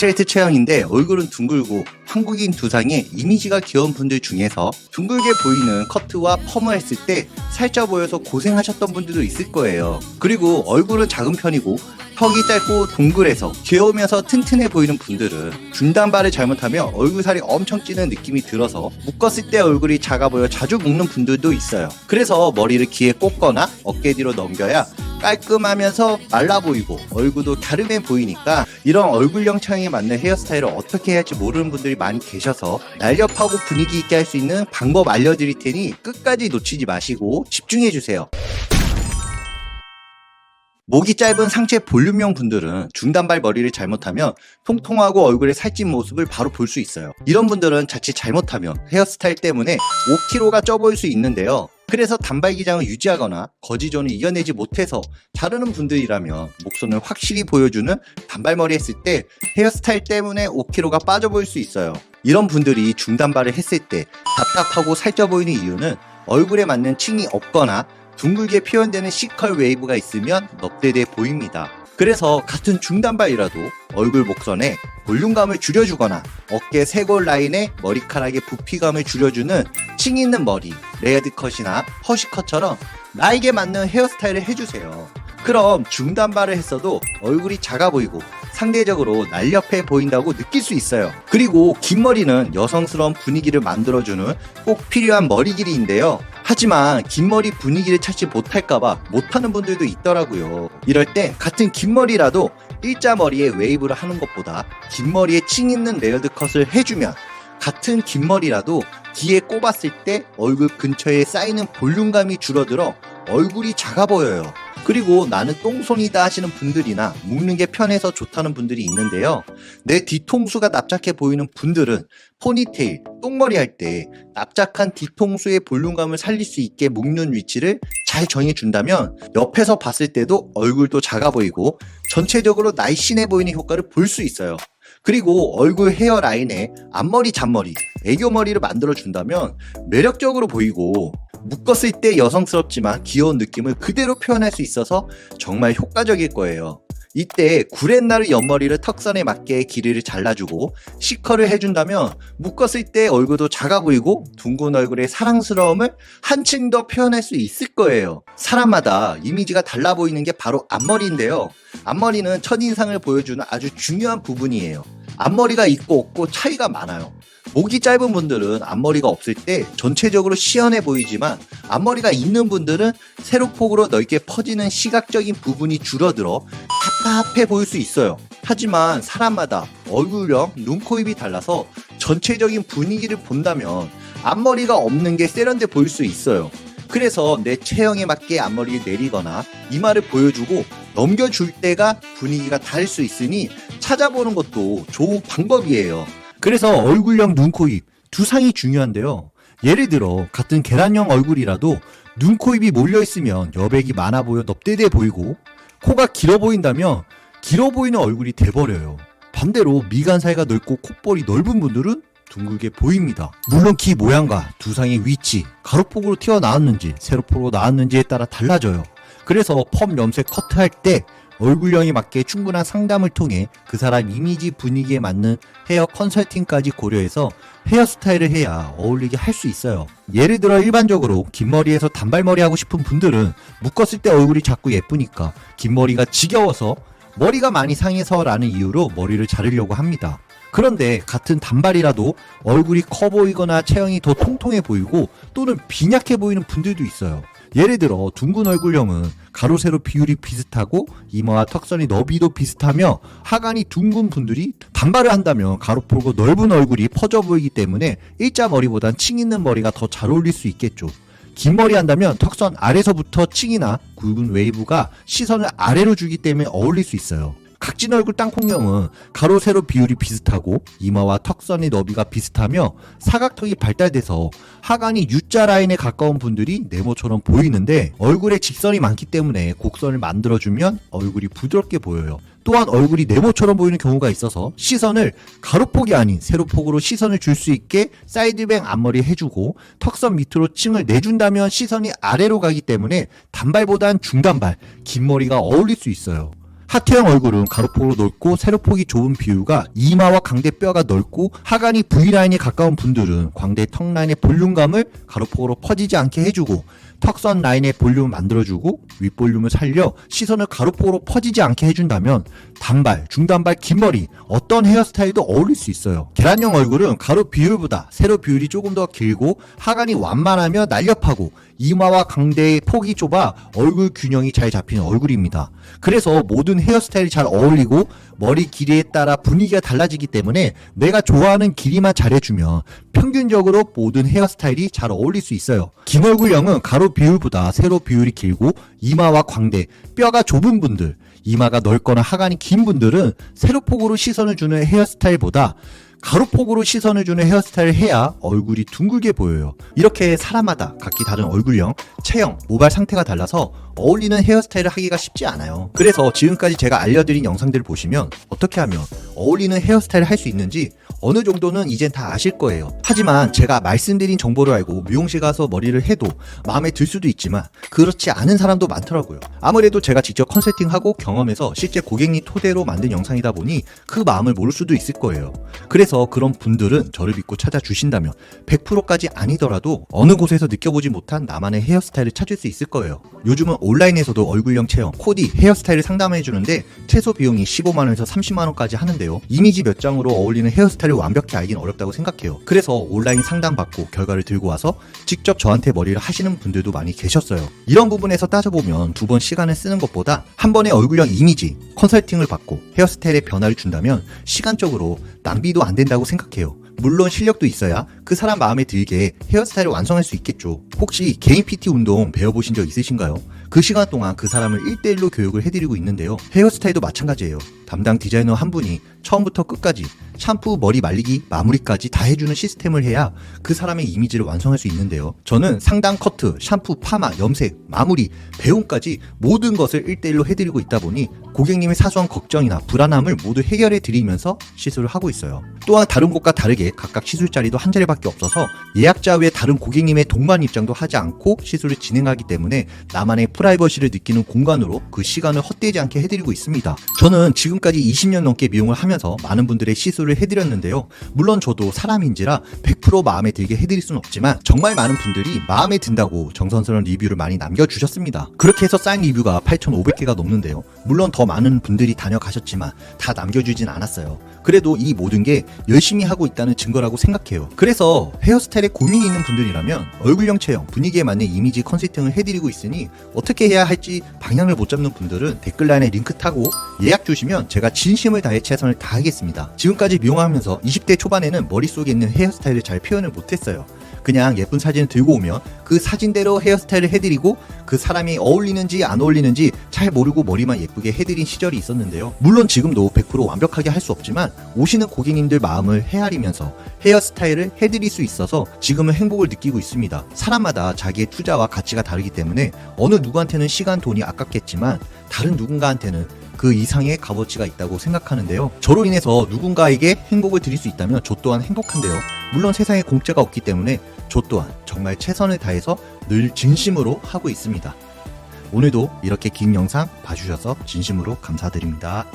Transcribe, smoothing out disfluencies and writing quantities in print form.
스트레이트 체형인데 얼굴은 둥글고 한국인 두상에 이미지가 귀여운 분들 중에서 둥글게 보이는 커트와 펌을 했을 때 살쪄 보여서 고생하셨던 분들도 있을 거예요. 그리고 얼굴은 작은 편이고 턱이 짧고 동글해서 귀여우면서 튼튼해 보이는 분들은 중단발을 잘못하면 얼굴살이 엄청 찌는 느낌이 들어서 묶었을 때 얼굴이 작아 보여 자주 묶는 분들도 있어요. 그래서 머리를 귀에 꽂거나 어깨 뒤로 넘겨야 깔끔하면서 말라 보이고 얼굴도 갸름해 보이니까 이런 얼굴형 체형에 맞는 헤어스타일을 어떻게 해야 할지 모르는 분들이 많이 계셔서 날렵하고 분위기 있게 할 수 있는 방법 알려드릴 테니 끝까지 놓치지 마시고 집중해주세요. 목이 짧은 상체 볼륨형 분들은 중단발 머리를 잘못하면 통통하고 얼굴에 살찐 모습을 바로 볼 수 있어요. 이런 분들은 자칫 잘못하면 헤어스타일 때문에 5kg가 쪄 보일 수 있는데요. 그래서 단발 기장을 유지하거나 거지존을 이겨내지 못해서 자르는 분들이라면 목선을 확실히 보여주는 단발머리 했을 때 헤어스타일 때문에 5kg가 빠져 보일 수 있어요. 이런 분들이 중단발을 했을 때 답답하고 살쪄 보이는 이유는 얼굴에 맞는 층이 없거나 둥글게 표현되는 C컬 웨이브가 있으면 넙대대 보입니다. 그래서 같은 중단발이라도 얼굴 목선에 볼륨감을 줄여주거나 어깨 쇄골 라인에 머리카락의 부피감을 줄여주는 층 있는 머리, 레이어드 컷이나 허쉬컷처럼 나에게 맞는 헤어스타일을 해주세요. 그럼 중단발을 했어도 얼굴이 작아 보이고 상대적으로 날렵해 보인다고 느낄 수 있어요. 그리고 긴 머리는 여성스러운 분위기를 만들어주는 꼭 필요한 머리 길이인데요. 하지만 긴 머리 분위기를 찾지 못할까봐 못하는 분들도 있더라고요. 이럴 때 같은 긴 머리라도 일자 머리에 웨이브를 하는 것보다 긴 머리에 층 있는 레이어드 컷을 해주면 같은 긴 머리라도 귀에 꼽았을 때 얼굴 근처에 쌓이는 볼륨감이 줄어들어 얼굴이 작아 보여요. 그리고 나는 똥손이다 하시는 분들이나 묶는 게 편해서 좋다는 분들이 있는데요. 내 뒤통수가 납작해 보이는 분들은 포니테일, 똥머리 할 때 납작한 뒤통수의 볼륨감을 살릴 수 있게 묶는 위치를 잘 정해준다면 옆에서 봤을 때도 얼굴도 작아 보이고 전체적으로 날씬해 보이는 효과를 볼 수 있어요. 그리고 얼굴 헤어라인에 앞머리, 잔머리, 애교머리를 만들어준다면 매력적으로 보이고 묶었을 때 여성스럽지만 귀여운 느낌을 그대로 표현할 수 있어서 정말 효과적일 거예요. 이때 구렛나루 옆머리를 턱선에 맞게 길이를 잘라주고 C컬을 해준다면 묶었을 때 얼굴도 작아 보이고 둥근 얼굴의 사랑스러움을 한층 더 표현할 수 있을 거예요. 사람마다 이미지가 달라 보이는 게 바로 앞머리인데요. 앞머리는 첫인상을 보여주는 아주 중요한 부분이에요. 앞머리가 있고 없고 차이가 많아요. 목이 짧은 분들은 앞머리가 없을 때 전체적으로 시원해 보이지만 앞머리가 있는 분들은 세로폭으로 넓게 퍼지는 시각적인 부분이 줄어들어 답답해 보일 수 있어요. 하지만 사람마다 얼굴형, 눈, 코, 입이 달라서 전체적인 분위기를 본다면 앞머리가 없는 게 세련돼 보일 수 있어요. 그래서 내 체형에 맞게 앞머리를 내리거나 이마를 보여주고 넘겨줄 때가 분위기가 다를 수 있으니 찾아보는 것도 좋은 방법이에요. 그래서 얼굴형, 눈, 코, 입 두상이 중요한데요. 예를 들어 같은 계란형 얼굴이라도 눈, 코, 입이 몰려있으면 여백이 많아 보여 넙대대 보이고 코가 길어 보인다면 길어 보이는 얼굴이 돼버려요. 반대로 미간 사이가 넓고 콧볼이 넓은 분들은 둥글게 보입니다. 물론 키 모양과 두상의 위치, 가로폭으로 튀어나왔는지 세로폭으로 나왔는지에 따라 달라져요. 그래서 펌, 염색, 커트할 때 얼굴형에 맞게 충분한 상담을 통해 그 사람 이미지 분위기에 맞는 헤어 컨설팅까지 고려해서 헤어스타일을 해야 어울리게 할 수 있어요. 예를 들어 일반적으로 긴 머리에서 단발머리 하고 싶은 분들은 묶었을 때 얼굴이 자꾸 예쁘니까 긴 머리가 지겨워서 머리가 많이 상해서 라는 이유로 머리를 자르려고 합니다. 그런데 같은 단발이라도 얼굴이 커 보이거나 체형이 더 통통해 보이고 또는 빈약해 보이는 분들도 있어요. 예를 들어 둥근 얼굴형은 가로 세로 비율이 비슷하고 이마와 턱선의 너비도 비슷하며 하관이 둥근 분들이 단발을 한다면 가로폭으로 넓은 얼굴이 퍼져 보이기 때문에 일자 머리보단 층 있는 머리가 더 잘 어울릴 수 있겠죠. 긴 머리 한다면 턱선 아래서부터 층이나 굵은 웨이브가 시선을 아래로 주기 때문에 어울릴 수 있어요. 각진 얼굴 땅콩형은 가로 세로 비율이 비슷하고 이마와 턱선의 너비가 비슷하며 사각턱이 발달돼서 하관이 U자 라인에 가까운 분들이 네모처럼 보이는데 얼굴에 직선이 많기 때문에 곡선을 만들어주면 얼굴이 부드럽게 보여요. 또한 얼굴이 네모처럼 보이는 경우가 있어서 시선을 가로폭이 아닌 세로폭으로 시선을 줄 수 있게 사이드뱅 앞머리 해주고 턱선 밑으로 층을 내준다면 시선이 아래로 가기 때문에 단발보단 중단발, 긴 머리가 어울릴 수 있어요. 하트형 얼굴은 가로폭으로 넓고 세로폭이 좁은 비율과 이마와 광대 뼈가 넓고 하관이 V라인에 가까운 분들은 광대 턱 라인의 볼륨감을 가로폭으로 퍼지지 않게 해주고 턱선 라인의 볼륨을 만들어주고 윗볼륨을 살려 시선을 가로폭으로 퍼지지 않게 해준다면 단발, 중단발, 긴 머리 어떤 헤어스타일도 어울릴 수 있어요. 계란형 얼굴은 가로 비율보다 세로 비율이 조금 더 길고 하관이 완만하며 날렵하고 이마와 광대의 폭이 좁아 얼굴 균형이 잘 잡히는 얼굴입니다. 그래서 모든 헤어스타일이 잘 어울리고 머리 길이에 따라 분위기가 달라지기 때문에 내가 좋아하는 길이만 잘해주면 평균적으로 모든 헤어스타일이 잘 어울릴 수 있어요. 긴 얼굴형은 가로 비율보다 세로 비율이 길고 이마와 광대, 뼈가 좁은 분들, 이마가 넓거나 하관이 긴 분들은 세로폭으로 시선을 주는 헤어스타일보다 가로폭으로 시선을 주는 헤어스타일을 해야 얼굴이 둥글게 보여요. 이렇게 사람마다 각기 다른 얼굴형, 체형, 모발 상태가 달라서 어울리는 헤어스타일을 하기가 쉽지 않아요. 그래서 지금까지 제가 알려드린 영상들을 보시면 어떻게 하면 어울리는 헤어스타일을 할 수 있는지 어느 정도는 이젠 다 아실 거예요. 하지만 제가 말씀드린 정보를 알고 미용실 가서 머리를 해도 마음에 들 수도 있지만 그렇지 않은 사람도 많더라고요. 아무래도 제가 직접 컨설팅하고 경험해서 실제 고객님 토대로 만든 영상이다 보니 그 마음을 모를 수도 있을 거예요. 그래서 그런 분들은 저를 믿고 찾아주신다면 100%까지 아니더라도 어느 곳에서 느껴보지 못한 나만의 헤어스타일을 찾을 수 있을 거예요. 요즘은 온라인에서도 얼굴형 체형, 코디, 헤어스타일을 상담해주는데 최소 비용이 15만원에서 30만원까지 하는데요. 이미지 몇 장으로 어울리는 헤어스타일을 완벽히 알기는 어렵다고 생각해요. 그래서 온라인 상담받고 결과를 들고 와서 직접 저한테 머리를 하시는 분들도 많이 계셨어요. 이런 부분에서 따져보면 두 번 시간을 쓰는 것보다 한 번의 얼굴형 이미지, 컨설팅을 받고 헤어스타일의 변화를 준다면 시간적으로 낭비도 안 된다고 생각해요. 물론 실력도 있어야 그 사람 마음에 들게 헤어스타일을 완성할 수 있겠죠. 혹시 개인 PT 운동 배워보신 적 있으신가요? 그 시간 동안 그 사람을 1대1로 교육을 해드리고 있는데요. 헤어스타일도 마찬가지예요. 담당 디자이너 한 분이 처음부터 끝까지 샴푸, 머리 말리기, 마무리까지 다 해주는 시스템을 해야 그 사람의 이미지를 완성할 수 있는데요. 저는 상담 커트, 샴푸, 파마, 염색, 마무리, 배움까지 모든 것을 1대1로 해드리고 있다 보니 고객님의 사소한 걱정이나 불안함을 모두 해결해 드리면서 시술을 하고 있어요. 또한 다른 곳과 다르게 각각 시술 자리도 한 자리밖에 없어서 예약자 외에 다른 고객님의 동반 입장도 하지 않고 시술을 진행하기 때문에 나만의 프라이버시를 느끼는 공간으로 그 시간을 헛되지 않게 해드리고 있습니다. 저는 지금까지 20년 넘게 미용을 하면서 많은 분들의 시술을 해드렸는데요. 물론 저도 사람인지라 100% 마음에 들게 해드릴 수는 없지만 정말 많은 분들이 마음에 든다고 정성스러운 리뷰를 많이 남겨주셨습니다. 그렇게 해서 쌓인 리뷰가 8,500개가 넘는데요. 물론 더 많은 분들이 다녀가셨지만 다 남겨주진 않았어요. 그래도 이 모든 게 열심히 하고 있다는 증거라고 생각해요. 그래서 헤어스타일에 고민이 있는 분들이라면 얼굴형 체형, 분위기에 맞는 이미지 컨설팅을 해드리고 있으니 어떻게 해야 할지 방향을 못 잡는 분들은 댓글란에 링크 타고 예약 주시면 제가 진심을 다해 최선을 다하겠습니다. 지금까지 미용하면서 20대 초반에는 머릿속에 있는 헤어스타일을 잘 표현을 못했어요. 그냥 예쁜 사진을 들고 오면 그 사진대로 헤어스타일을 해드리고 그 사람이 어울리는지 안 어울리는지 잘 모르고 머리만 예쁘게 해드린 시절이 있었는데요. 물론 지금도 100% 완벽하게 할 수 없지만 오시는 고객님들 마음을 헤아리면서 헤어스타일을 해드릴 수 있어서 지금은 행복을 느끼고 있습니다. 사람마다 자기의 투자와 가치가 다르기 때문에 어느 누구한테는 시간, 돈이 아깝겠지만 다른 누군가한테는 그 이상의 값어치가 있다고 생각하는데요. 저로 인해서 누군가에게 행복을 드릴 수 있다면 저 또한 행복한데요. 물론 세상에 공짜가 없기 때문에 저 또한 정말 최선을 다해서 늘 진심으로 하고 있습니다. 오늘도 이렇게 긴 영상 봐주셔서 진심으로 감사드립니다.